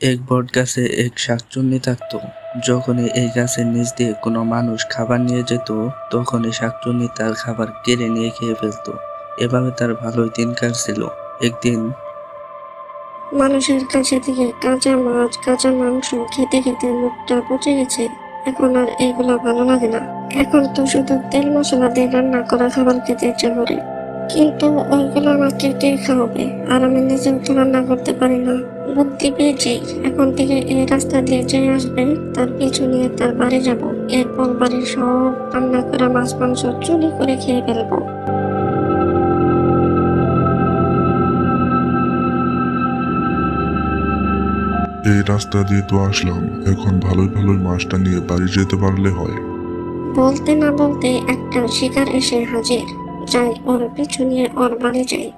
এক বটগাছে এক শাকচুন্নি থাকত। যখনই এই গাছের নিচ দিয়ে কোনো মানুষ খাবার নিয়ে যেত, তখনই শাকচুন্নি তার খাবার কেড়ে নিয়ে খেয়ে ফেলতো। এভাবে তার ভালোই দিন কাটছিল। একদিন মানুষের কাছে থেকে কাঁচা মাছ কাঁচা মাংস খেতে খেতে মুখটা পচে গেছে। এখন আর এগুলো ভালো লাগে না। এখন তো শুধু তেল মশলা দিয়ে রান্না করা খাবার খেতে ইচ্ছে করে, কিন্তু ওইগুলো আমাকে কে খাওয়াবে? আর আমি নিজেও তো রান্না করতে পারি না। বুদ্ধি পেয়েছি, এখন থেকে এই রাস্তা দিয়ে যে আসবে তার পিছু নিয়ে তার বাড়ি যাব। এরপর বাড়ির সব রান্না করা মাছ মাংস চুরি করে খেয়ে ফেলবো। এই রাস্তা দিয়ে তো আসলাম, এখন ভালোই ভালোই মাছটা নিয়ে বাড়ি যেতে পারলে হয়। বলতে না বলতে একটা শিকার এসে হাজির। যাই ওর পিছু নিয়ে ওর বাড়ি যাই।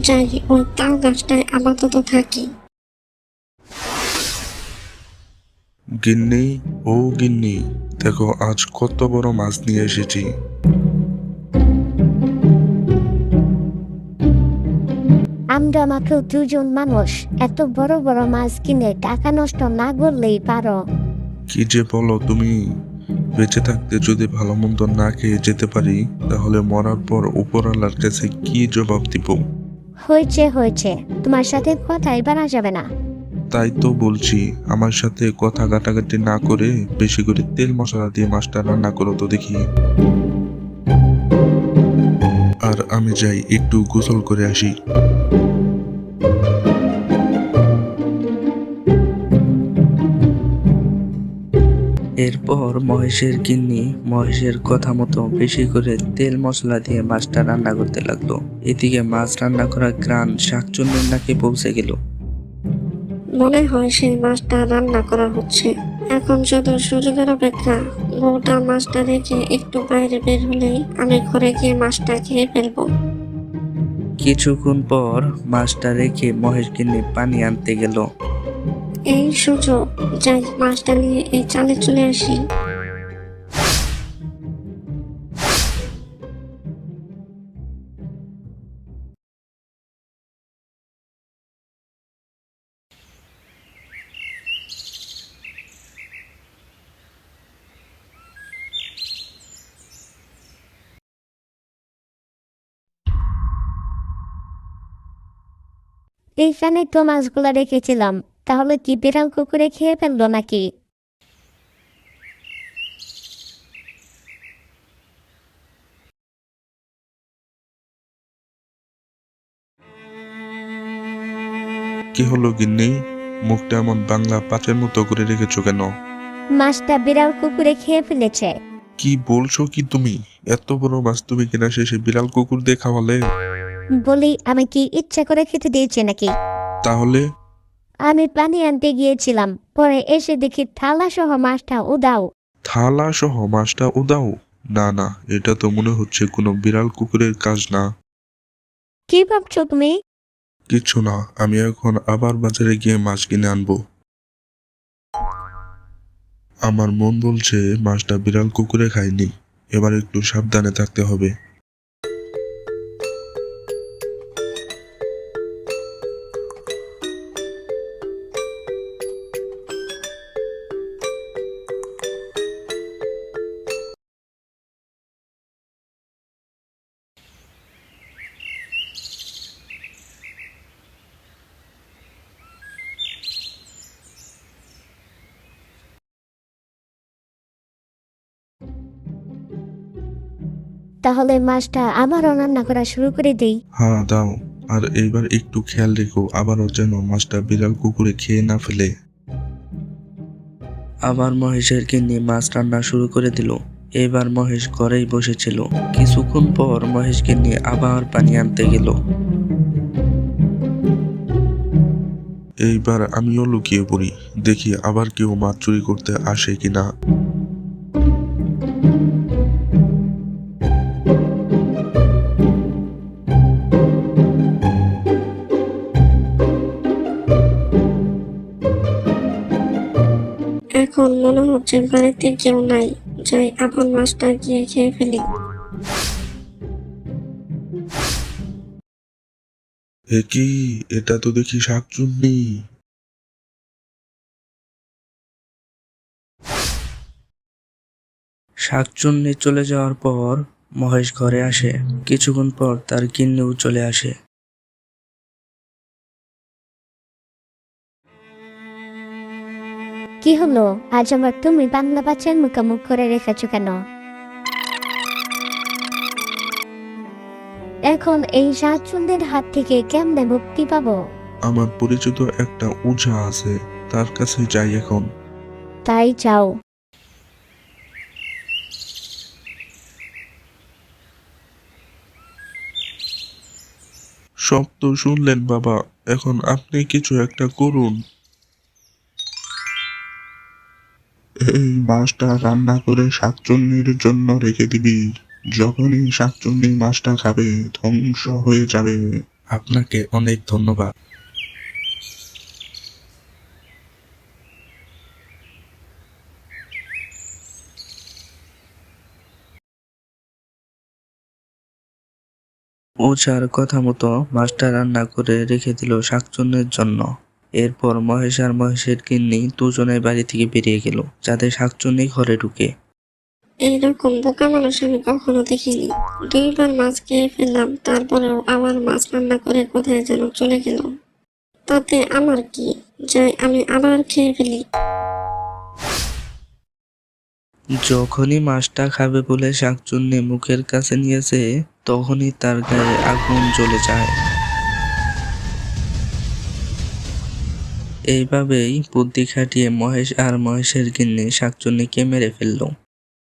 যাই ওই তাল গাছটায় আপাতত থাকি। গিন্নি, ও গিন্নি, দেখো আজ কত বড় মাছ নিয়ে এসেছি। আমরা মাত্র দুজন মানুষ, এত বড় বড় মাছ কিনে টাকা নষ্ট না করলেই পারো। কি যে বলো তুমি! বেঁচে থাকতে যদি ভালো মন্দ না খেয়ে যেতে পারি, তাহলে মরার পর উপরওয়ালার কাছে কি জবাব দিব? হয়েছে হয়েছে, তোমার সাথে কথাই বাড়া যাবে না। তাই তো বলছি, আমার সাথে কথা কাটাকাটি না করে বেশি করে তেল মশলা দিয়ে মাছটা রান্না করো তো দেখি। আর আমি যাই একটু গোসল করে আসি। এরপর মহেশের গিন্নি মহেশের কথা মতো বেশি করে তেল মশলা দিয়ে মাছটা রান্না করতে লাগলো। এদিকে মাছ রান্না করা ঘ্রাণ শাকচুন্নির নাকে পৌঁছে গেল। মনে হয় সেই মাছটা রান্না করা হচ্ছে। এখন শুধু সুযোগের অপেক্ষা। বউটা মাছটা রেখে একটু বাইরে বের হলেই আমি ঘরে গিয়ে মাছটা খেয়ে ফেলবো। কিছুক্ষণ পর মাছটা রেখে মহেশ গিন্নি পানি আনতে গেল। এই সুযোগ, যাই মাছটা নিয়ে এই চালে চলে আসি। এইখানে তো মাছগুলা রেখেছিলাম, তাহলে কি বিড়াল কুকুরে খেয়ে ফেললো নাকি? কি হলো গিন্নি? মুখটা এমন বাংলা পাঁচের মতো করে রেখেছো কেন? মাছটা বিড়াল কুকুরে খেয়ে ফেলেছে। কি বলছো কি তুমি? এত বড় মাছ তুমি কিনা শেষে বিড়াল কুকুর দিয়ে খাওয়ালে? বলি, আমি কি ইচ্ছা করে খেতে দিয়েছি নাকি? তাহলে? আমি পানি আনতে গিয়েছিলাম, পরে এসে দেখি থালা সহ মাছটা উদাও। থালা সহ মাছটা উদাও? না না, এটা তো মনে হচ্ছে কোনো বিড়াল কুকুরের কাজ না। কি ভাবছো তুমি? কিছু না, আমি এখন আবার বাজারে গিয়ে মাছ কিনে আনবো। আমার মন বলছে মাছটা বিড়াল কুকুরে খায়নি। এবার একটু সাবধানে থাকতে হবে। তাহলে মাছটা আবারও রান্না করা শুরু করে দেই। হ্যাঁ দাও। আর এইবার একটু খেয়াল রেখো আবারও যেন মাছটা বিড়াল কুকুরে খেয়ে না ফেলে। আবার মহেশের গিন্নি মাছ রান্না শুরু করে দিল। এবার মহেশ ঘরেই বসেছিল। কিছুক্ষণ পর মহেশ গিন্নি আবার পানি আনতে গেল। এইবার আমিও লুকিয়ে পড়ি, দেখি আবার কেউ মাছ চুরি করতে আসে কিনা। এখন মনে হচ্ছে বাড়িতে কেউ নাই, যাই আপন মাছটা গিয়ে খেয়ে ফেলি। এ কি, এটা তো দেখি শাকচুন্নি। শাকচুন্নি চলে যাওয়ার পর মহেশ ঘরে আসে। কিছুক্ষণ পর তার গিন্নিও চলে আসে। কি হলো, আজ আবার তুমি বাংলা বাচ্চার মুখোমুখ করে রেখেছো কেন? এখন এই শাকচুন্নির হাত থেকে কেমনে মুক্তি পাবো? আমার পরিচিত একটা ওঝা আছে, তার কাছে যাই এখন। তাই চাও? সব তো শুনলেন বাবা, এখন আপনি কিছু একটা করুন। এই মাছটা রান্না করে শাকচুন্নির জন্য রেখে দিবি। যখনই শাকচুন্নি মাছটা খাবে ধ্বংস হয়ে যাবে। আপনাকে অনেক ধন্যবাদ। ওঝার কথা মতো মাছটা রান্না করে রেখে দিল শাকচুন্নির জন্য। এরপর মহেশ আর মহেশের গিন্নি দুজনে বাড়ি থেকে বেরিয়ে গেল, যাতে শাকচুন্নি ঘরে ঢুকে। এইরকম বোকা মানুষ আমি কখনো দেখিনি। 2বার মাছ খেয়ে ফেললাম, তারপরেও আবার মাছ রান্না করে কোথায় যেন চলে গেল। তাতে আমার কি, যাই আমি আবার খেয়ে ফেলি। যখনই মাছটা খাবে বলে শাকচুন্নি মুখের কাছে নিয়েছে, তখনই তার গায়ে আগুন জ্বলে যায়। এইভাবেই বুদ্ধি খাটিয়ে মহেশ আর মহেশের গিন্নি শাকচুন্নিকে মেরে ফেলল।